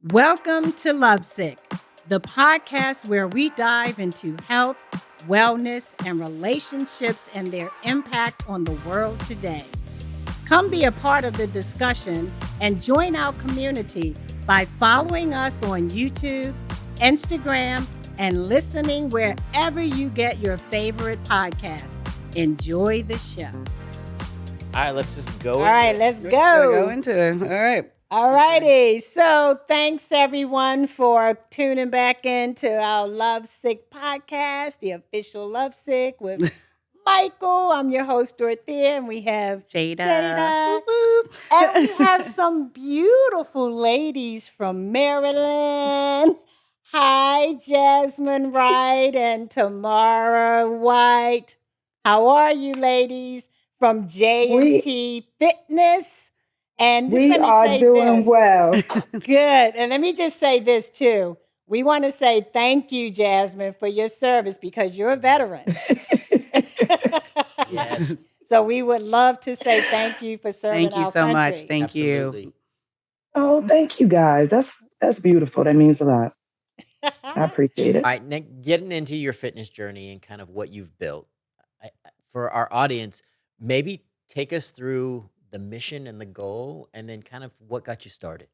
Welcome to Lovesick, the podcast where we dive into health, wellness, and relationships and their impact on the world today. Come be a part of the discussion and join our community by following us on YouTube, Instagram, and listening wherever you get your favorite podcast. Enjoy the show. All right, let's just go. All right, let's Let's go. go into it. All right. All righty. So thanks everyone for tuning back into our Lovesick podcast, the official Lovesick with Michael. I'm your host, Dorothea, and we have Jada. And we have some beautiful ladies from Maryland. Hi, Jazzmon Wright and Tarmara Weight. How are you, ladies? From JnT Fitness. And just we let me are say doing this. well. Good. And let me just say this too. We want to say thank you, Jazzmon, for your service because you're a veteran. Yes. So we would love to say thank you for serving Thank you our so country. much. Thank Absolutely. you. Oh, thank you guys. That's beautiful. That means a lot. I appreciate it. All right, Nick, getting into your fitness journey and kind of what you've built. For our audience, maybe take us through the mission and the goal, and then kind of what got you started.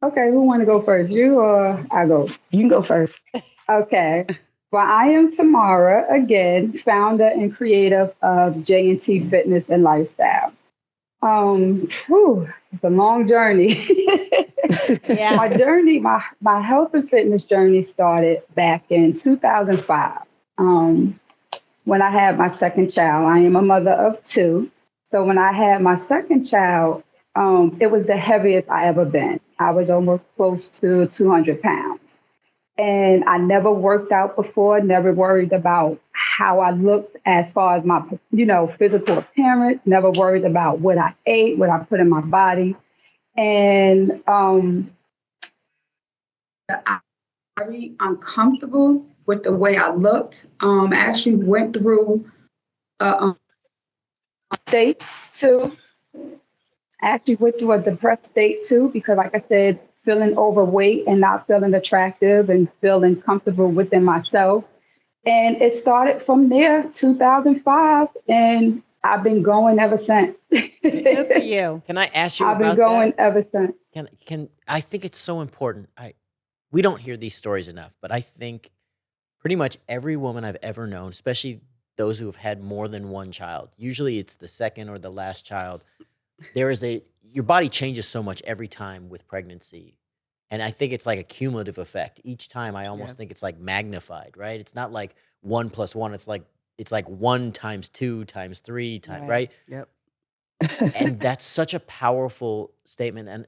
Okay, who want to go first? You or I go? You can go first. Okay. Well, I am Tamara, again, founder and creator of JnT Fitness and Lifestyle. It's a long journey. Yeah. My journey, my health and fitness journey started back in 2005. When I had my second child. I am a mother of two. So when I had my second child, it was the heaviest I ever been. I was almost close to 200 pounds. And I never worked out before, never worried about how I looked as far as my, physical appearance, never worried about what I ate, what I put in my body. And I'm very uncomfortable with the way I looked. I actually went through a state too. I actually went through a depressed state too, because like I said, feeling overweight and not feeling attractive and feeling comfortable within myself. And it started from there, 2005, and I've been going ever since. Good for you. Can I ask you I've been about going that? ever since. Can I think it's so important. We don't hear these stories enough, but I think pretty much every woman I've ever known, especially those who have had more than one child, usually it's the second or the last child, your body changes so much every time with pregnancy. And I think it's like a cumulative effect. Each time I almost think it's like magnified, right? It's not like 1 + 1. It's like 1 times 2 times 3 times, right? Yep. And that's such a powerful statement. And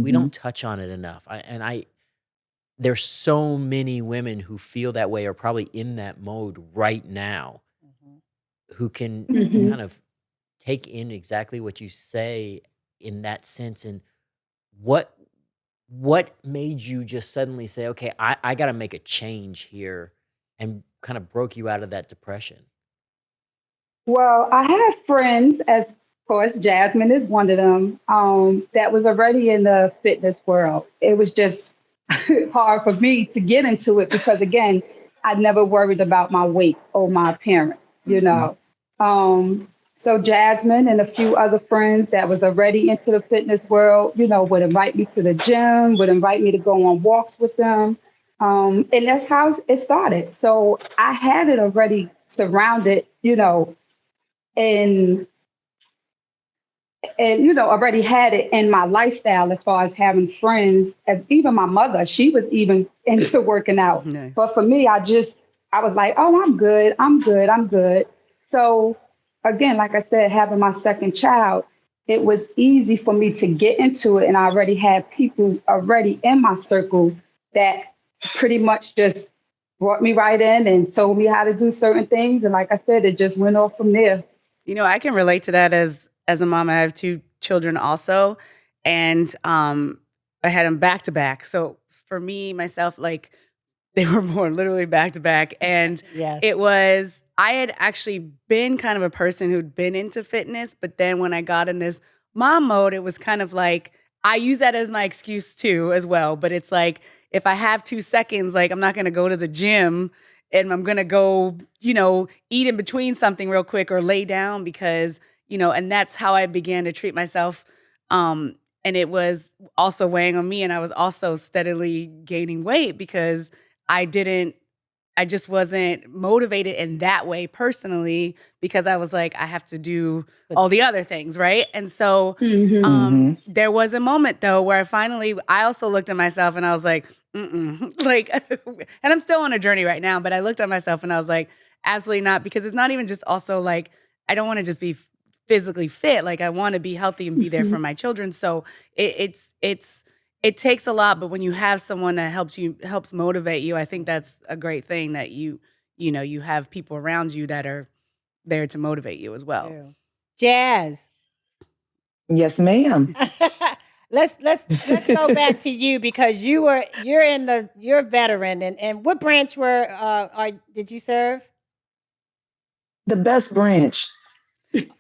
we don't touch on it enough. There's so many women who feel that way or probably in that mode right now who can kind of take in exactly what you say in that sense. And what made you just suddenly say, okay, I got to make a change here, and kind of broke you out of that depression? Well, I had friends, as of course, Jazzmon is one of them, that was already in the fitness world. It was just hard for me to get into it because, again, I never worried about my weight or my appearance, So Jazzmon and a few other friends that was already into the fitness world, would invite me to the gym, would invite me to go on walks with them. And that's how it started. So I had it already surrounded, and already had it in my lifestyle as far as having friends, as even my mother, she was even into working out. Nice. But for me, I was like, oh, I'm good. So again, like I said, having my second child, it was easy for me to get into it. And I already had people already in my circle that pretty much just brought me right in and told me how to do certain things. And like I said, it just went off from there. I can relate to that as a mom. I have 2 children also, and I had them back to back. So for me, myself, like they were born literally back to back. And Yes. I had actually been kind of a person who'd been into fitness, but then when I got in this mom mode, it was kind of like I use that as my excuse too, as well. But it's like, if I have 2 seconds, like I'm not going to go to the gym and I'm going to go, eat in between something real quick or lay down because, and that's how I began to treat myself. And it was also weighing on me. And I was also steadily gaining weight because I just wasn't motivated in that way personally because I was like, I have to do all the other things, right? And so there was a moment though where I also looked at myself and I was like, like, and I'm still on a journey right now, but I looked at myself and I was like, absolutely not, because it's not even just also like, I don't want to just be physically fit. Like I want to be healthy and be there for my children. So it takes a lot, but when you have someone that helps motivate you, I think that's a great thing that you have people around you that are there to motivate you as well. True. Jazz. Yes, ma'am. Let's go back to you because you're a veteran and what branch did you serve? The best branch.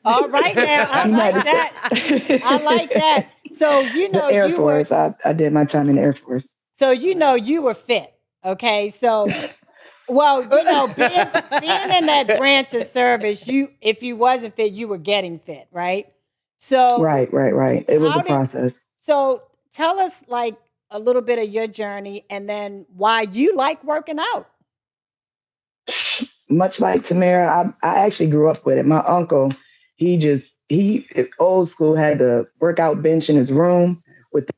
All right now, I like that. I like that. So the Air Force. I did my time in the Air Force. So you were fit. Okay. So well, being in that branch of service, if you wasn't fit, you were getting fit, right? So Right. It was a process. So tell us like a little bit of your journey and then why you like working out. Much like Tamara, I actually grew up with it. My uncle, he old school, had the workout bench in his room with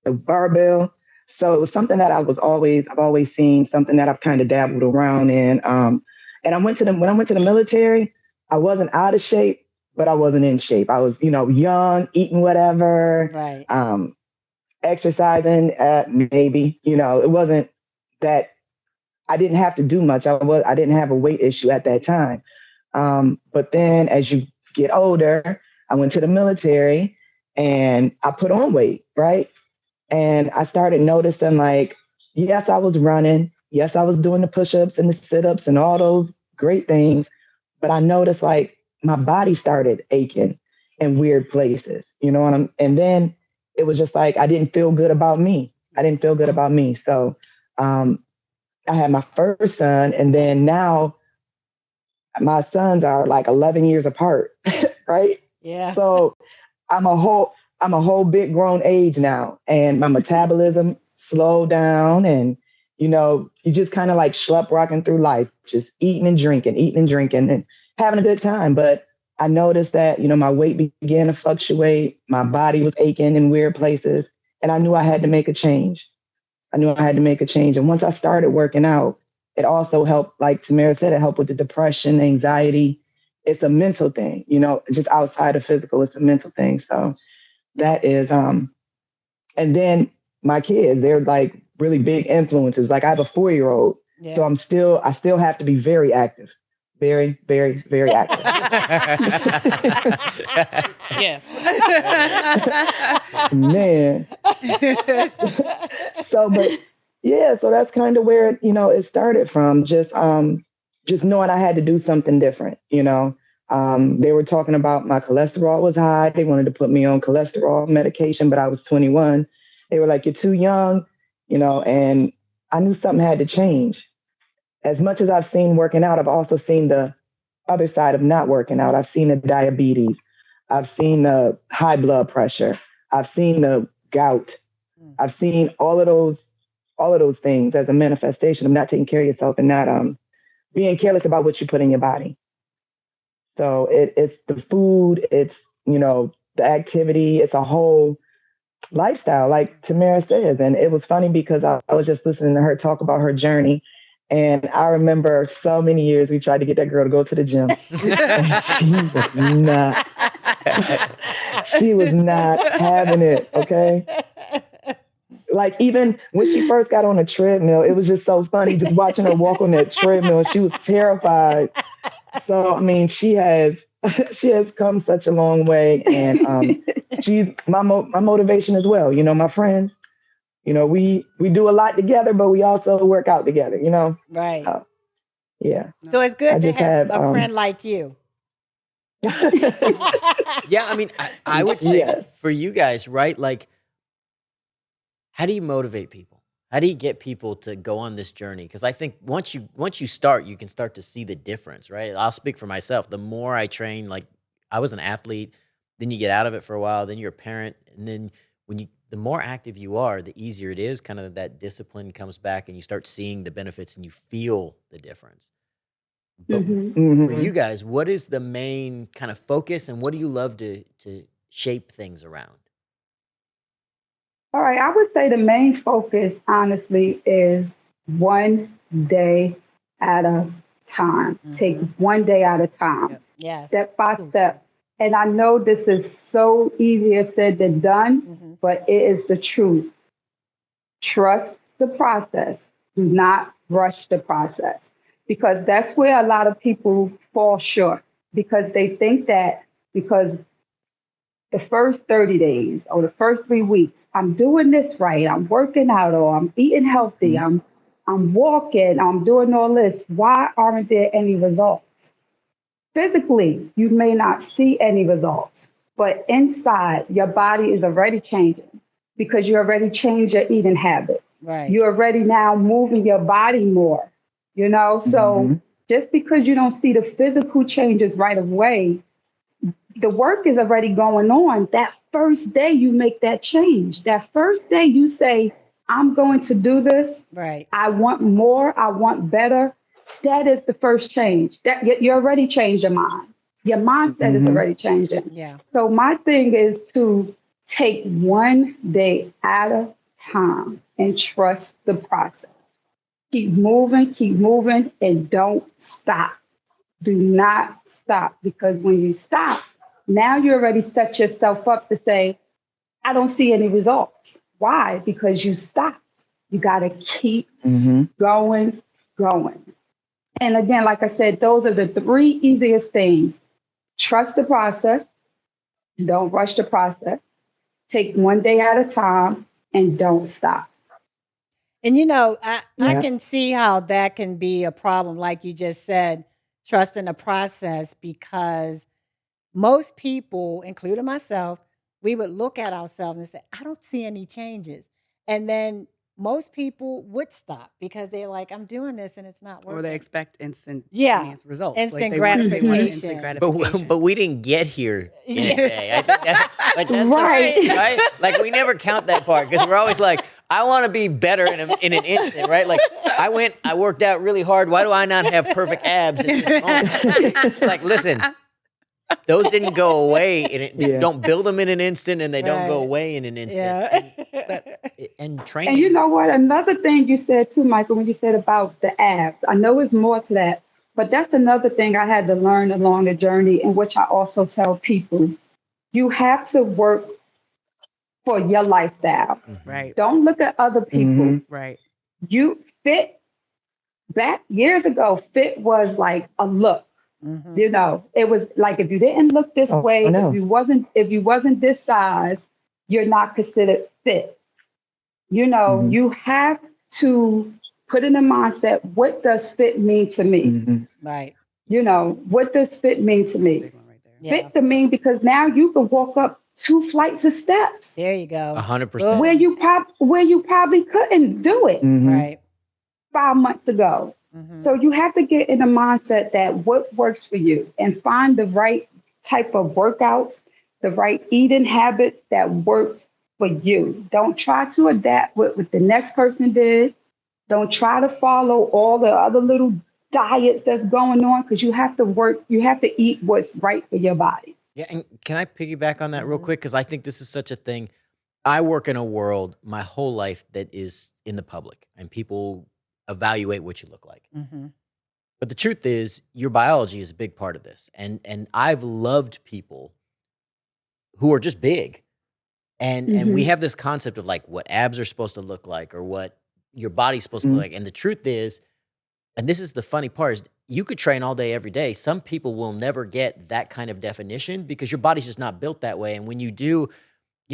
the barbell. So it was something that I've always seen, something that I've kind of dabbled around in. And when I went to the military, I wasn't out of shape, but I wasn't in shape. I was, young, eating whatever, right. Exercising maybe, it wasn't that I didn't have to do much. I didn't have a weight issue at that time. But then as you get older, I went to the military and I put on weight, right? And I started noticing like, yes, I was running. Yes, I was doing the push-ups and the sit-ups and all those great things. But I noticed like my body started aching in weird places, and then it was just like, I didn't feel good about me. So, I had my first son, and then now my sons are like 11 years apart, right? Yeah. So I'm a whole big grown age now, and my metabolism slowed down, and you just kind of like schlepp rocking through life, just eating and drinking, and having a good time. But I noticed that my weight began to fluctuate, my body was aching in weird places, and I knew I had to make a change. And once I started working out, it also helped, like Tamara said, it helped with the depression, anxiety. It's a mental thing, just outside of physical, it's a mental thing. So that is, and then my kids, they're like really big influences. Like I have a 4-year-old, so I still have to be very active. Very, very, very active. Yes. Man. So that's kind of where it started from. Just knowing I had to do something different. They were talking about my cholesterol was high. They wanted to put me on cholesterol medication, but I was 21. They were like, "You're too young," and I knew something had to change. As much as I've seen working out, I've also seen the other side of not working out. I've seen the diabetes. I've seen the high blood pressure. I've seen the gout. I've seen all of those things as a manifestation of not taking care of yourself and not being careless about what you put in your body. So it's the food, it's the activity, it's a whole lifestyle, like Tamara says. And it was funny because I was just listening to her talk about her journey. And I remember so many years we tried to get that girl to go to the gym. And she was not having it, okay? Like even when she first got on the treadmill, it was just so funny just watching her walk on that treadmill. She was terrified. So, I mean, she has come such a long way, and she's my motivation as well. My friend, we do a lot together, but we also work out together, Right. Yeah. So it's good to have a friend like you. Yeah, I mean, I would say Yes. for you guys, right? Like How do you motivate people? How do you get people to go on this journey? Because I think once you start, you can start to see the difference, right? I'll speak for myself. The more I train, like I was an athlete, then you get out of it for a while, then you're a parent, and then the more active you are, the easier it is. Kind of that discipline comes back, and you start seeing the benefits, and you feel the difference. But for you guys, what is the main kind of focus, and what do you love to shape things around? All right, I would say the main focus, honestly, is one day at a time. Take one day at a time, step by step. And I know this is so easier said than done, but it is the truth. Trust the process. Do not rush the process, because that's where a lot of people fall short, because they think that because the first 30 days or the first 3 weeks, I'm doing this right, I'm working out, or I'm eating healthy, I'm walking, I'm doing all this. Why aren't there any results? Physically, you may not see any results, but inside, your body is already changing because you already changed your eating habits. Right. You're already now moving your body more, So just because you don't see the physical changes right away, the work is already going on. That first day you make that change. That first day you say, I'm going to do this. Right. I want more. I want better. That is the first change. That you already changed your mind. Your mindset is already changing. Yeah. So my thing is to take one day at a time and trust the process. Keep moving, and don't stop. Do not stop, because when you stop, now you already set yourself up to say, I don't see any results. Why? Because you stopped. You got to keep going. And again, like I said, those are the 3 easiest things. Trust the process. Don't rush the process. Take one day at a time, and don't stop. And I can see how that can be a problem, like you just said, trusting the process, because most people, including myself, we would look at ourselves and say, I don't see any changes. And then most people would stop because they're like, I'm doing this and it's not working. Or they expect instant results. Instant they want gratification. instant gratification. But we didn't get here in a day. I think that's Right. right. Like we never count that part, because we're always like, I want to be better in an instant, right? Like I worked out really hard. Why do I not have perfect abs at this moment? It's like, listen, those didn't go away. Don't build them in an instant, and they don't go away in an instant. And training. And you know what? Another thing you said too, Michael, when you said about the abs, I know it's more to that, but that's another thing I had to learn along the journey, in which I also tell people, you have to work for your lifestyle. Right. Don't look at other people. Right. You fit back years ago, fit was like a look. It was like, if you didn't look this way, if you wasn't this size, you're not considered fit. You have to put in a mindset, what does fit mean to me? Right. What does fit mean to me? Big one right there. Yeah. Fit to me, because now you can walk up 2 flights of steps. There you go. 100%. Where you probably couldn't do it Right. 5 months ago. So you have to get in a mindset that what works for you, and find the right type of workouts, the right eating habits that works for you. Don't try to adapt what the next person did. Don't try to follow all the other little diets that's going on, because you have to eat what's right for your body. Yeah, and can I piggyback on that real quick? Because I think this is such a thing. I work in a world my whole life that is in the public, and people evaluate what you look like. But the truth is, your biology is a big part of this. And I've loved people who are just big. And we have this concept of like what abs are supposed to look like, or what your body's supposed to look like. And the truth is, and this is the funny part, is you could train all day, every day. Some people will never get that kind of definition, because your body's just not built that way. And when you do,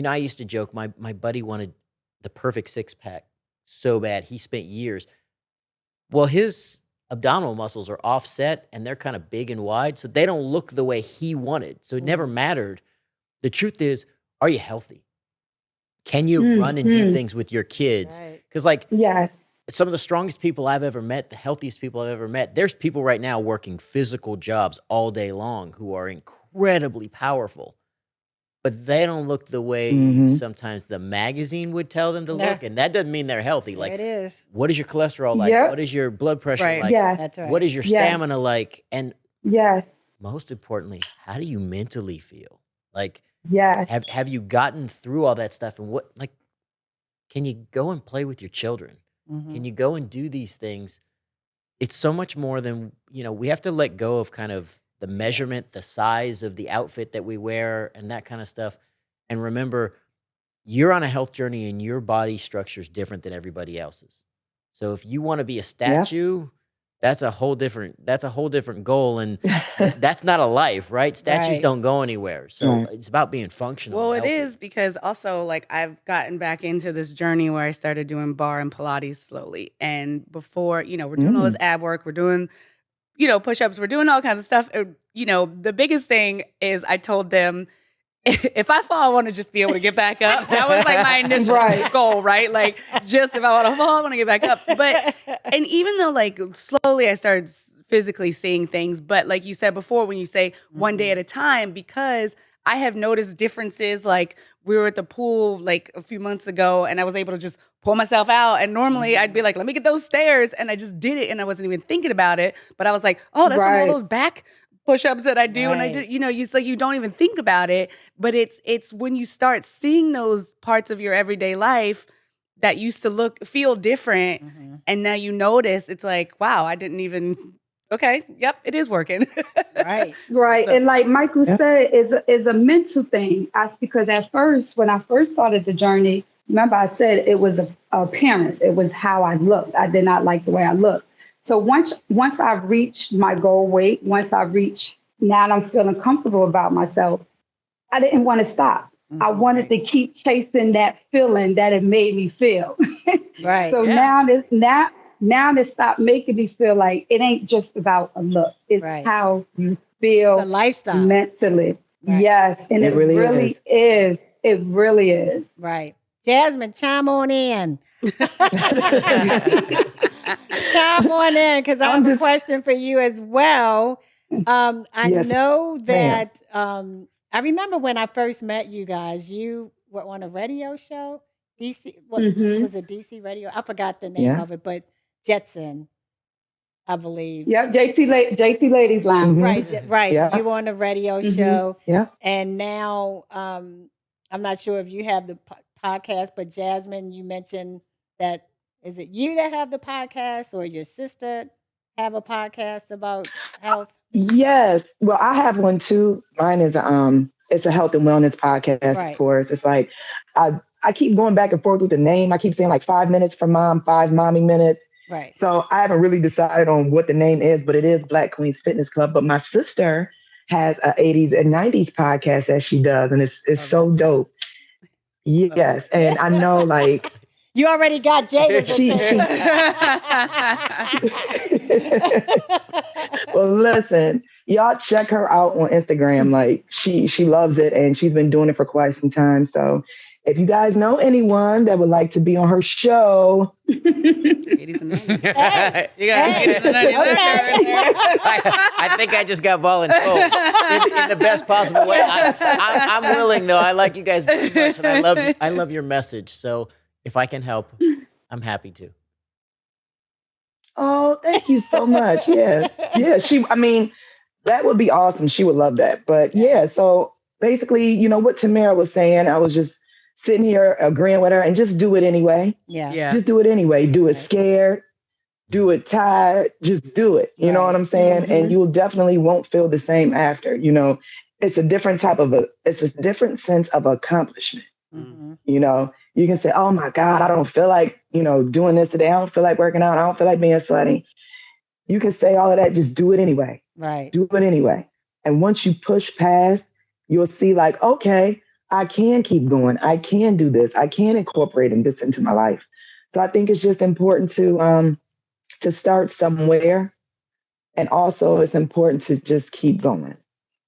I used to joke, my buddy wanted the perfect 6-pack so bad. He spent years. Well, his abdominal muscles are offset, and they're kind of big and wide, so they don't look the way he wanted. So it never mattered. The truth is, are you healthy? Can you run and do things with your kids? Because like Yes. some of the strongest people I've ever met, the healthiest people I've ever met, there's people right now working physical jobs all day long who are incredibly powerful, but they don't look the way sometimes the magazine would tell them to look. And that doesn't mean they're healthy. There Like, it is. what is your cholesterol like? Yep. What is your blood pressure Right. like? Yes. That's right. What is your Yes. stamina like? And Yes. most importantly, how do you mentally feel? Like, Yes. have you gotten through all that stuff? And what, like, can you go and play with your children? Can you go and do these things? It's so much more than, we have to let go of kind of the measurement, the size of the outfit that we wear and that kind of stuff. And remember, you're on a health journey and your body structure is different than everybody else's. So if you want to be a statue, that's a whole different goal. And that's not a life, right? Statues Right. don't go anywhere. So it's about being functional. Well, and it healthy. is because also like I've gotten back into this journey where I started doing bar and Pilates slowly. And before, we're doing all this ab work, we're doing, push-ups, we're doing all kinds of stuff. The biggest thing is I told them, if I fall, I want to just be able to get back up. That was like my initial goal, right? Like, just if I want to fall, I want to get back up. But, and even though like slowly I started physically seeing things, but like you said before, when you say one day at a time, because I have noticed differences. Like we were at the pool like a few months ago and I was able to just pull myself out. And normally I'd be like, let me get those stairs. And I just did it and I wasn't even thinking about it. But I was like, oh, that's from all those back push-ups that I do. And I did, it's like you don't even think about it. But it's when you start seeing those parts of your everyday life that used to feel different. And now you notice, it's like, wow, I didn't even, okay, yep, it is working. Right. Right. And like Michael said, is a mental thing. Because at first, when I first started the journey, remember I said it was appearance. It was how I looked. I did not like the way I looked. So once I reached my goal weight, now I'm feeling comfortable about myself, I didn't want to stop. I wanted to keep chasing that feeling that it made me feel. Right. So now they stop making me feel like it ain't just about a look. It's how you feel It's a lifestyle. mentally. Right. Yes. And it really is. It really is. Right. Jazzmon, chime on in. Chime on in, because I have a question for you as well. I know that I remember when I first met you guys, you were on a radio show, DC. What was it, DC Radio? I forgot the name of it, but Jetson, I believe. Yep, JT Ladies Lounge. Right. Yeah. You were on a radio show. Yeah. And now I'm not sure if you have the podcast, but Jazzmon, you mentioned that, is it you that have the podcast or your sister have a podcast about health? Yes. Well, I have one too. Mine is it's a health and wellness podcast, of course. It's like I keep going back and forth with the name. I keep saying like 5 minutes for mom, 5 mommy minutes. Right. So I haven't really decided on what the name is, but it is Black Queens Fitness Club. But my sister has a 80s and 90s podcast that she does, and it's so dope. Yes. And I know like you already got Jada's attention. Well, listen, y'all check her out on Instagram. Like she loves it and she's been doing it for quite some time. So if you guys know anyone that would like to be on her show, 80s and 90s. Hey, you got 80s and 90s. I think I just got voluntold in the best possible way. I'm willing though. I like you guys very much, and I love your message. So if I can help, I'm happy to. Oh, thank you so much. Yeah. That would be awesome. She would love that. But yeah, so basically, what Tamara was saying, I was just sitting here agreeing with her and just do it anyway. Yeah. Just do it anyway. Do it scared, do it tired, just do it. You know what I'm saying? And you definitely won't feel the same after. It's a different sense of accomplishment. You can say, oh my God, I don't feel like, doing this today. I don't feel like working out. I don't feel like being sweaty. You can say all of that. Just do it anyway. Right. Do it anyway. And once you push past, you'll see like, okay, I can keep going. I can do this. I can incorporate this into my life. So I think it's just important to start somewhere. And also it's important to just keep going.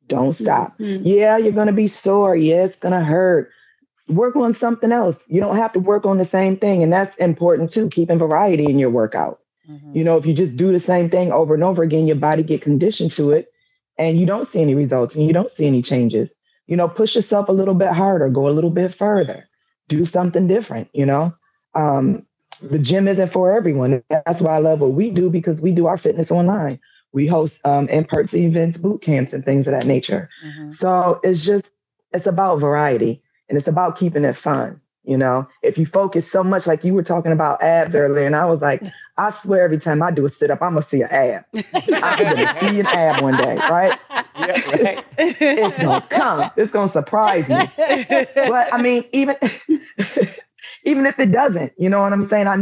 Don't stop. Yeah, you're going to be sore. Yeah, it's going to hurt. work on something else. You don't have to work on the same thing. And that's important too, keeping variety in your workout. Mhm. You know, if you just do the same thing over and over again, your body get conditioned to it and you don't see any results and you don't see any changes. You know, push yourself a little bit harder, go a little bit further, do something different, you know. The gym isn't for everyone. That's why I love what we do, because we do our fitness online. We host in-person events, boot camps, and things of that nature. Mhm. So it's about variety and it's about keeping it fun. You know, if you focus so much, like you were talking about abs earlier, and I was like, I swear every time I do a sit up, I'm gonna see an ab. I'm gonna see an ab one day, right? Yeah, right. It's gonna come. It's gonna surprise me. But I mean, even even if it doesn't, you know what I'm saying? I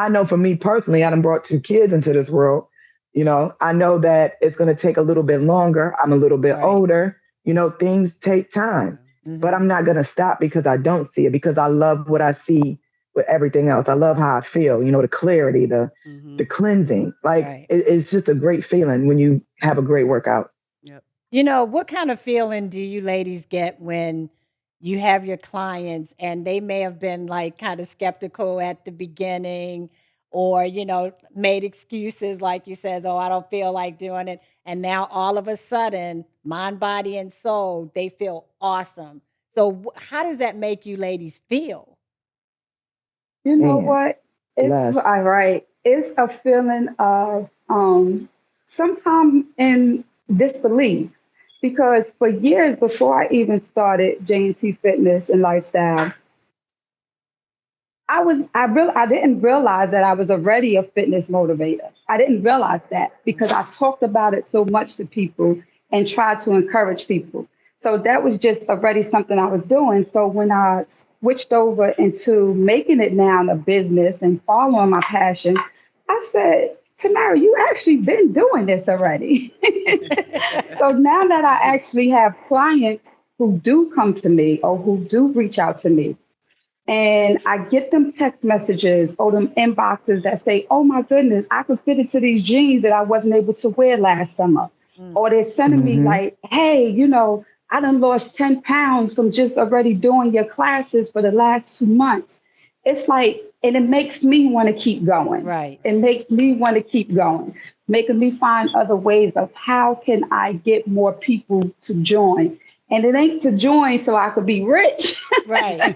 know for me personally, I done brought 2 kids into this world. You know, I know that it's gonna take a little bit longer. I'm a little bit Right. older. You know, things take time. Mhm. But I'm not gonna stop because I don't see it, because I love what I see with everything else. I love how I feel, you know, the clarity, the cleansing. Like Right. it's just a great feeling when you have a great workout. Yep. You know, what kind of feeling do you ladies get when you have your clients and they may have been like kind of skeptical at the beginning, or, you know, made excuses like you says, oh, I don't feel like doing it. And now all of a sudden, mind, body, and soul, they feel awesome. So how does that make you ladies feel? You know Man, what? It's blessed. all right. It's a feeling of sometimes in disbelief, because for years before I even started JnT Fitness and Lifestyle, I didn't realize that I was already a fitness motivator. I didn't realize that because I talked about it so much to people and tried to encourage people. So that was just already something I was doing. So when I switched over into making it now a business and following my passion, I said, Tamara, you actually been doing this already. So now that I actually have clients who do come to me or who do reach out to me, and I get them text messages or them inboxes that say, oh my goodness, I could fit into these jeans that I wasn't able to wear last summer. Mm. Or they're sending me Mhm. like, hey, you know, I done lost 10 pounds from just already doing your classes for the last 2 months. It's like, and it makes me want to keep going. Right. It makes me want to keep going, making me find other ways of how can I get more people to join. And it ain't to join so I could be rich. Right.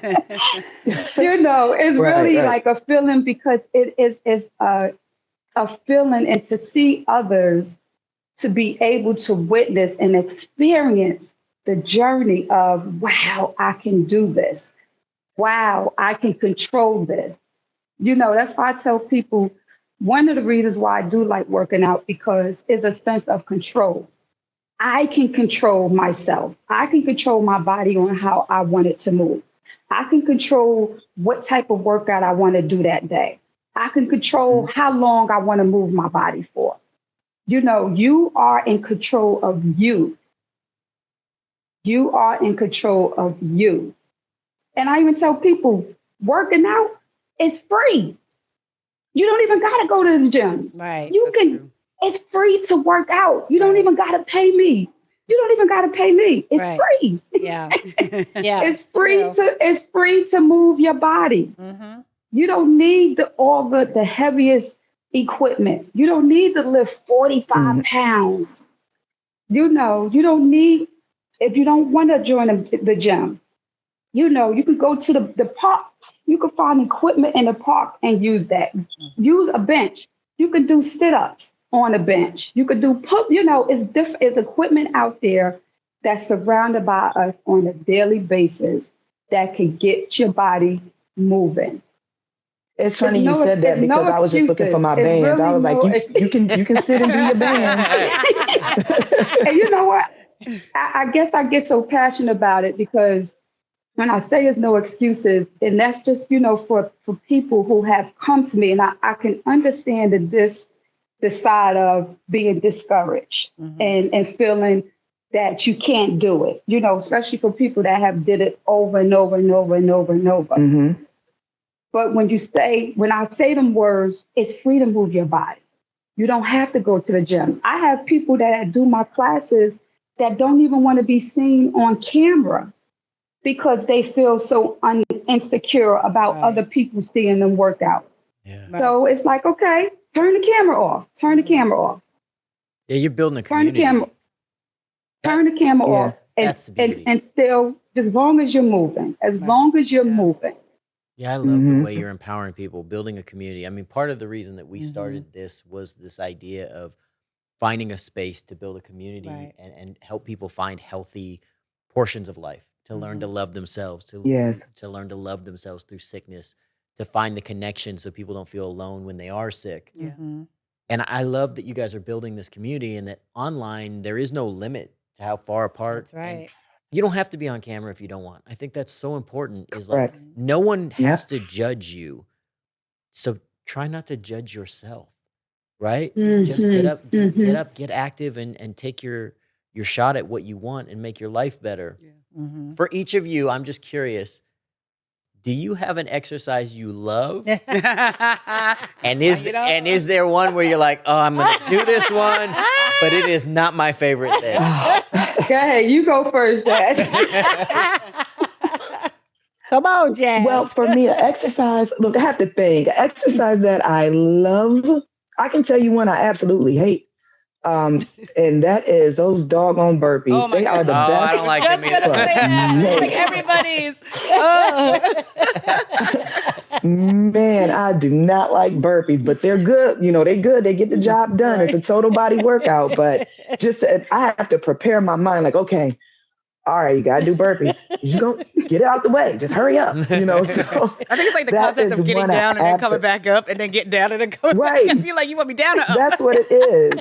You know, it's Right, really right. like a feeling, because it is a feeling, and to see others, to be able to witness and experience the journey of, wow, I can do this. Wow, I can control this. You know, that's why I tell people one of the reasons why I do like working out, because it's a sense of control. I can control myself. I can control my body on how I want it to move. I can control what type of workout I want to do that day. I can control how long I want to move my body for. You know, you are in control of you. You are in control of you. And I even tell people working out is free. You don't even got to go to the gym. Right. You That's can, true. it's free to work out. You don't Right. even got to pay me. You don't even got to pay me. It's Right. free. Yeah. Yeah. It's free to move your body. Mm-hmm. You don't need all the heaviest equipment. You don't need to lift 45 Mhm. pounds. You know, you don't need, if you don't want to join the gym, you know, you could go to the park. You could find equipment in the park and use that. Use a bench. You could do sit-ups on a bench. You could do you know, it's equipment out there that's surrounded by us on a daily basis that can get your body moving. It's funny you said that, It's no because I was just looking for excuses. my It's bands. I really was like, no you can sit and do your bands. And you know what? I guess I get so passionate about it because when I say there's no excuses, and that's just, you know, for people who have come to me, and I can understand that the side of being discouraged Mm-hmm. and feeling that you can't do it, you know, especially for people that have did it over and over and over and over and over. Mhm. But when I say them words, it's free to move your body. You don't have to go to the gym. I have people that do my classes that don't even want to be seen on camera. because they feel so insecure about Right. other people seeing them work out. Yeah. Right. So it's like, okay, turn the camera off. Turn the camera off. Yeah, you're building a Turn the community. camera. Turn the camera Yeah. off. And, That's the beauty. and still, as long as you're moving, as Right. long as you're Yeah. moving. Yeah, I love the way you're empowering people, building a community. I mean, part of the reason that we started this was this idea of finding a space to build a community Right. and help people find healthy portions of life, to learn to love themselves, Yes. to learn to love themselves through sickness, to find the connection so people don't feel alone when they are sick. Yeah. Mhm. And I love that you guys are building this community and that online there is no limit to how far apart. That's and right. you don't have to be on camera if you don't want. I think that's so important is like Correct. no one Yeah. has to judge you. So try not to judge yourself, right? Just get up, get up, get active and take your shot at what you want and make your life better. Yeah. Mhm. For each of you, I'm just curious, do you have an exercise you love? And is there one where you're like, oh, I'm gonna do this one, but it is not my favorite thing? Go ahead, you go first, Jazz. Come on, Jazz. Well, for me, an exercise, look, I have to think. An exercise that I love, I can tell you one I absolutely hate. And that is those doggone burpees. Oh my They are the God. Oh, I best. don't like Just them gonna either. say that. Like everybody's. Oh. Man, I do not like burpees, but they're good. You know, they're good. They get the job done. It's a total body workout, but just I have to prepare my mind like, okay, all right, you got to do burpees. You just go get it out the way. Just hurry up. You know, so I think it's like the that concept is of getting one I down and then coming back up and then getting down and then coming Right. back. I feel like you want me down or up. that's what it is.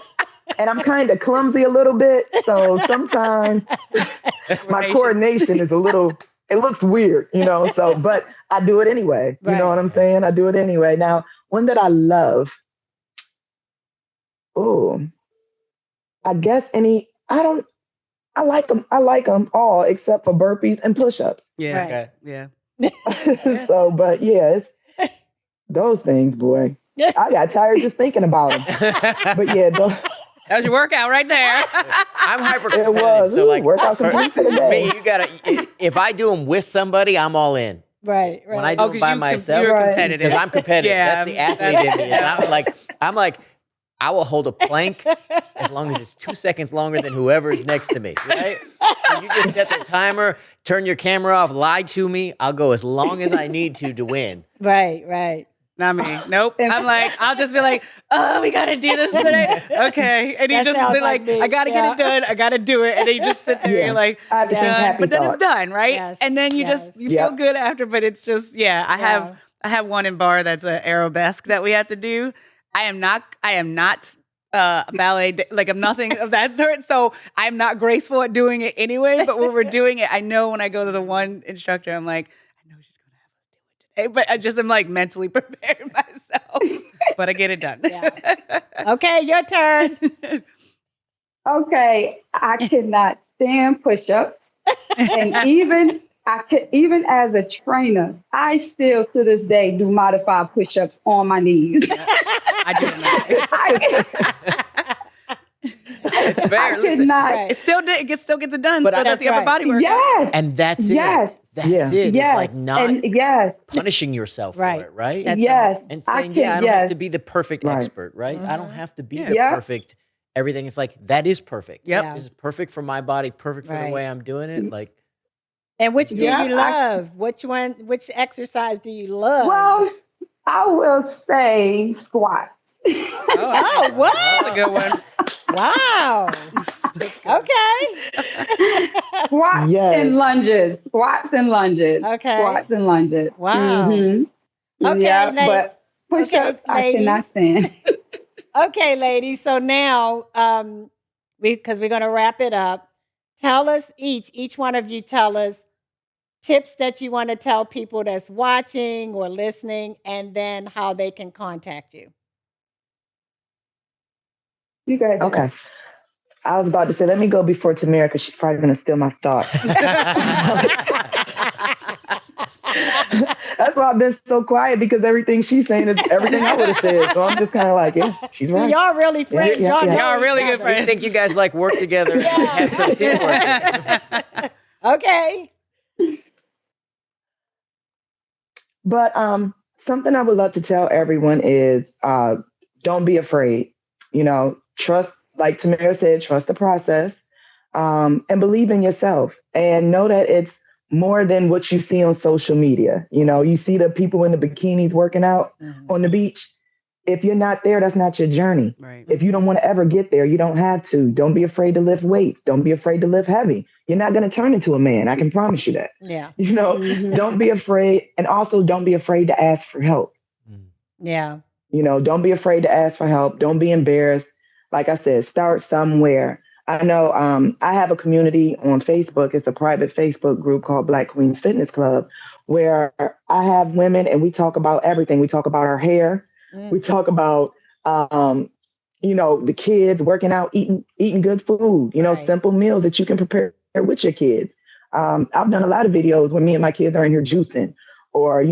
And I'm kind of clumsy a little bit. So sometimes my coordination is a little, it looks weird, you know, so, but I do it anyway. You Right. know what I'm saying? I do it anyway. Now, one that I love, I guess I like them. I like them all except for burpees and push-ups. Yeah. Right. Yeah. So, but yeah, it's those things, boy. I got tired just thinking about them. But yeah, That was your workout right there. I'm hyper it competitive. was. So like Workout complete for the me, day. you gotta if I do them with somebody, I'm all in. Right. When I Right. do Oh, them because by myself, you're Right. competitive. because I'm competitive. Yeah, That's the athlete in me. And I'm like, I will hold a plank as long as it's 2 seconds longer than whoever is next to me. Right? So you just set the timer, turn your camera off, lie to me. I'll go as long as I need to win. Right. Right. Not me. Nope. I'm like, I'll just be like, oh, we got to do this today. Okay. And you That just sounds be like like, me. I got to get Yeah. it done. I got to do it. And then you just sit there and Yeah. you're like, I have it's to think done. happy But then it's thoughts. done, right? Yes. And then you Yes. you Yeah. feel good after, but it's just, I have one in bar that's an arabesque that we have to do. I am not ballet, like I'm nothing of that sort. So I'm not graceful at doing it anyway. But when we're doing it, I know when I go to the one instructor, I'm like, I know she's going to have us do it today. But I just am like mentally preparing myself. But I get it done. Yeah. Okay, your turn. Okay, I cannot stand push-ups. And even as a trainer, I still to this day do modified push-ups on my knees. I do it. It's fair. I Listen, cannot. Right. It still gets it done. But So I- that's the That's upper right. body workout. Yes. and that's Yes. it. That's Yeah. it. It's Yes. like not And yes. punishing yourself Right. for it, right? That's yes. And I saying, can, yeah, I don't have yes. to be the perfect Right. expert, right? I don't have to be Yeah. the Yeah. perfect everything. It's like that is perfect. Yep. Yeah. This is perfect for my body, perfect for Right. the way I'm doing it. Like And which do Yeah, you love? Which exercise do you love? Well, I will say squats. Oh, what? That's a good one. Wow. Okay. Squats Yes. and lunges. Squats and lunges. Okay. Squats and lunges. Wow. Mhm. Okay, Yeah, la- but push-ups I cannot ladies. stand. Okay, ladies. So now, because we're going to wrap it up, tell us each one of you tell us tips that you want to tell people that's watching or listening, and then how they can contact you. You guys. Okay. I was about to say, let me go before Tamara because she's probably going to steal my thought. That's why I've been so quiet because everything she's saying is everything I would have said. So I'm just kind of like, yeah, she's So right. y'all really friends. yeah, Y'all yeah. know Y'all really each good other. friends. I think you guys like work together and have some teamwork. Okay. But something I would love to tell everyone is don't be afraid. Trust, like Tamara said, trust the process, and believe in yourself, and know that it's more than what you see on social media. You see the people in the bikinis working out on the beach. If you're not there, that's not your journey. Right. If you don't want to ever get there, you don't have to. Don't be afraid to lift weights. Don't be afraid to lift heavy. You're not going to turn into a man. I can promise you that. Yeah. Don't be afraid. And also don't be afraid to ask for help. Yeah. Don't be afraid to ask for help. Don't be embarrassed. Like I said, start somewhere. I know I have a community on Facebook. It's a private Facebook group called Black Queens Fitness Club, where I have women and we talk about everything. We talk about our hair. We talk about, the kids working out, eating good food, Right. simple meals that you can prepare with your kids. I've done a lot of videos when me and my kids are in here juicing or,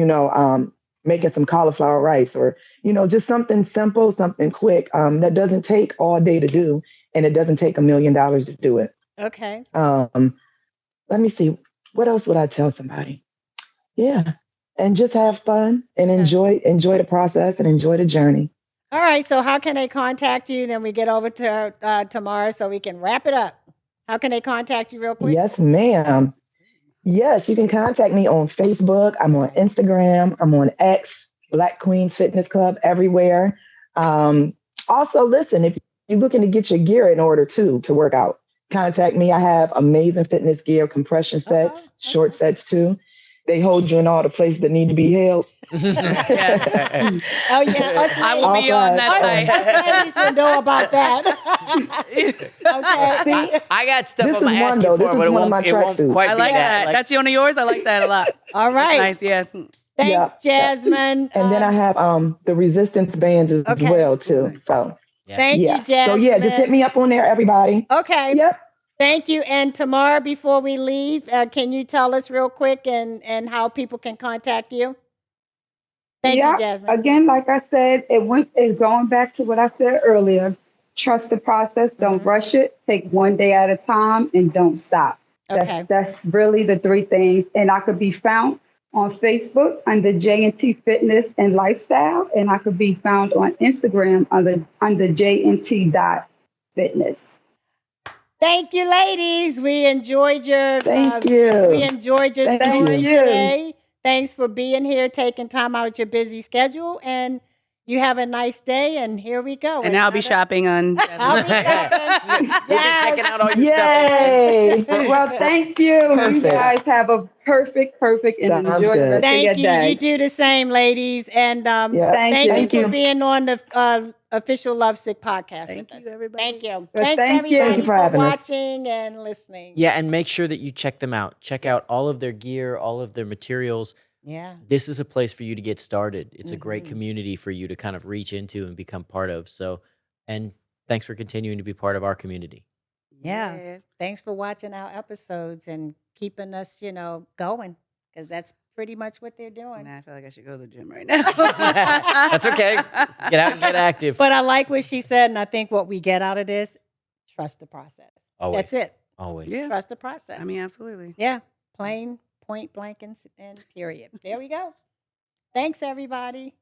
making some cauliflower rice or, just something simple, something quick that doesn't take all day to do. And it doesn't take $1 million to do it. Okay. Let me see. What else would I tell somebody? Yeah. And just have fun and enjoy the process and enjoy the journey. All right. So how can they contact you? Then we get over to Tamara so we can wrap it up. How can they contact you real quick? Yes, ma'am. Yes, you can contact me on Facebook. I'm on Instagram. I'm on X, Black Queens Fitness Club, everywhere. Also, listen, if you're looking to get your gear in order too to work out, contact me. I have amazing fitness gear, compression sets, short sets too. They hold you in all the places that need to be held. Yes. Oh yeah, us I will be on that site. us ladies will know about that. Okay. See, I got stuff This I'm gonna is one, ask though. you This for, is but it one of won't, my it won't tracksuits. quite I be like that. that. Like, That's one of yours. I like that a lot. All right. That's nice. Yes. Thanks, Yeah. Jazzmon. And then I have the resistance bands as Okay. well too. So Thank you, yeah. Jazzmon. So yeah, just hit me up on there, everybody. Okay. Yep. Thank you. And Tamara, before we leave, can you tell us real quick and how people can contact you? Thank you, Jazzmon. Again, like I said, it's going back to what I said earlier. Trust the process. Don't rush it. Take one day at a time and don't stop. Okay. That's really the three things. And I could be found on Facebook under JnT Fitness and Lifestyle, and I could be found on Instagram under JnT.fitness. Thank you, ladies. We enjoyed your Thank you. We enjoyed your Thank story you. today. Thanks for being here, taking time out of your busy schedule, and you have a nice day. And here we go. And I'll be shopping on. I'll be shopping. We'll be checking out all your Yay. Well, thank you. You guys have a perfect, and Sounds enjoy the good. rest of Thank your you. day. You do the same, ladies. And Yeah. thank you you. for being on the official Lovesick podcast Thank with you, us. everybody. Thank you. Well, Thanks, thank you. everybody, Thank you for having us. watching and listening. Yeah, and make sure that you check them out. Check out all of their gear, all of their materials. Yeah. This is a place for you to get started. It's a great community for you to kind of reach into and become part of. So, and thanks for continuing to be part of our community. Yeah. Thanks for watching our episodes and keeping us, going, because that's pretty much what they're doing. Nah, I feel like I should go to the gym right now. That's okay. Get out and get active. But I like what she said, and I think what we get out of this, trust the process. Always. That's it. Always. Yeah. Trust the process. I mean, absolutely. yeah, plain, point blank, and period. There we go. Thanks, everybody.